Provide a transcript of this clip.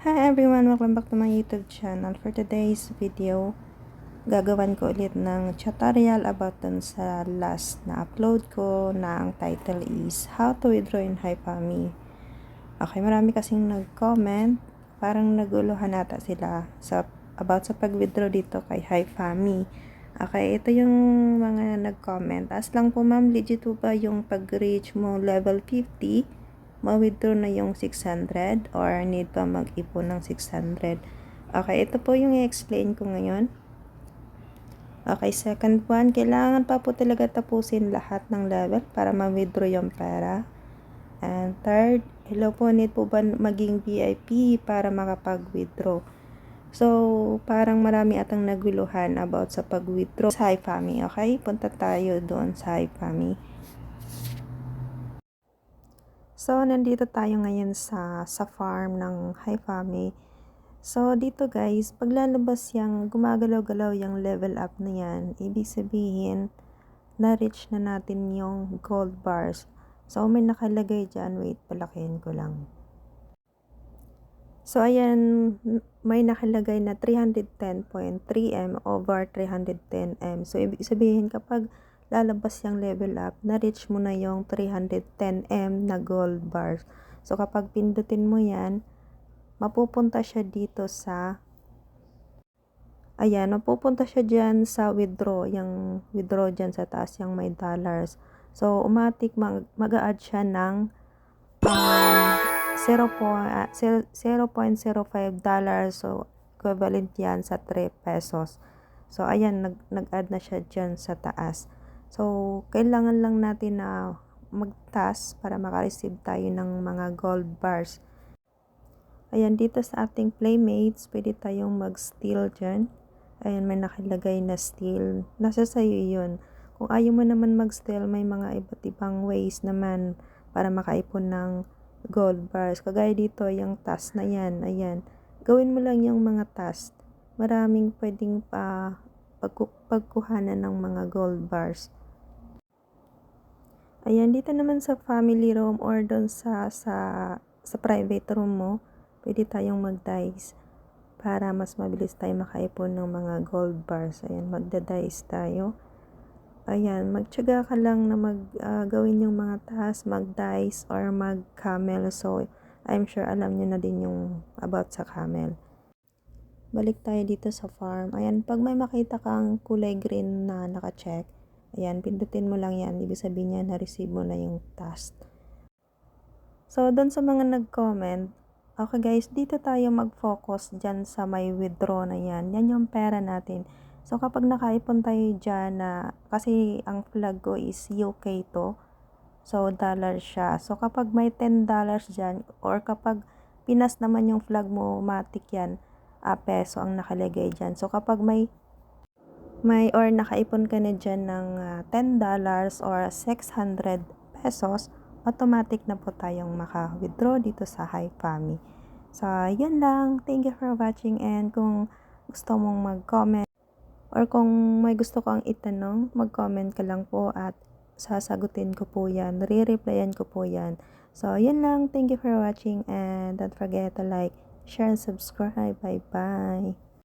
Hi everyone! Welcome back to my YouTube channel. For today's video, gagawan ko ulit ng tutorial about dun sa last na upload ko na ang title is How to Withdraw in HiFami. Okay, marami kasing nag-comment. Parang naguluhan ata sila about sa pag-withdraw dito kay HiFami. Okay, ito yung mga nag-comment. As lang po ma'am, legit po ba yung pag-reach mo level 50? Ma-withdraw na yung 600 or need pa mag-ipon ng 600. Okay, ito po yung i-explain ko ngayon. Okay, second one, kailangan pa po talaga tapusin lahat ng level para ma-withdraw yung pera. And third, hello po, need po ba maging VIP para makapag-withdraw? So, parang marami atang naguluhan about sa pag-withdraw sa HiFami. Okay, punta tayo doon sa HiFami. So, nandito tayo ngayon sa farm ng HiFami. So, dito guys, paglalabas yung gumagalaw-galaw yung level up na yan, ibig sabihin, na-reach na natin yung gold bars. So, may nakalagay dyan. Wait, palakihin ko lang. So, ayan, may nakalagay na 310.3M over 310M. So, ibig sabihin, kapag lalabas yung level up, na-reach mo na yung 310M na gold bars. So, kapag pindutin mo yan, mapupunta siya dito sa, ayan, mapupunta siya dyan sa withdraw, yung withdraw dyan sa taas, yung may dollars. So, automatic mag-a-add siya ng 0.05 dollars. So, equivalent yan sa 3 pesos. So, ayan, nag-add na siya dyan sa taas. So, kailangan lang natin na mag-task para makareceive tayo ng mga gold bars. Ayan, dito sa ating playmates, pwede tayong mag-steal dyan. Ayan, may nakalagay na steal. Nasa sayo yun. Kung ayaw mo naman mag-steal, may mga iba't ibang ways naman para makaipon ng gold bars. Kagaya dito, yung task na yan. Ayan, gawin mo lang yung mga task. Maraming pwedeng pagkuhanan ng mga gold bars. Ayan, dito naman sa family room or doon sa private room mo, pwede tayong mag-dice para mas mabilis tayo makaipon ng mga gold bars. Ayan, magda-dice tayo. Ayan, magtiyaga ka lang na gawin yung mga task, mag-dice or mag-camel. So, I'm sure alam nyo na din yung about sa camel. Balik tayo dito sa farm. Ayan, pag may makita kang kulay green na naka-check, ayan, pindutin mo lang yan. Ibig sabihin niya, na-receive mo na yung task. So, doon sa mga nag-comment, okay guys, dito tayo mag-focus dyan sa may withdraw na yan. Yan yung pera natin. So, kapag nakaipon tayo dyan na, kasi ang flag ko is UK to, so dollar siya. So, kapag may $10 dyan, or kapag Pinas naman yung flag mo, automatic yan, peso ang nakalagay dyan. So, kapag may or nakaipon ka na dyan ng $10 or 600 pesos, automatic na po tayong maka-withdraw dito sa HiFami. So, yun lang. Thank you for watching, and kung gusto mong mag-comment or kung may gusto kang itanong, mag-comment ka lang po at sasagutin ko po yan. Re-replyan ko po yan. So, yun lang. Thank you for watching, and don't forget to like, share, and subscribe. Bye-bye.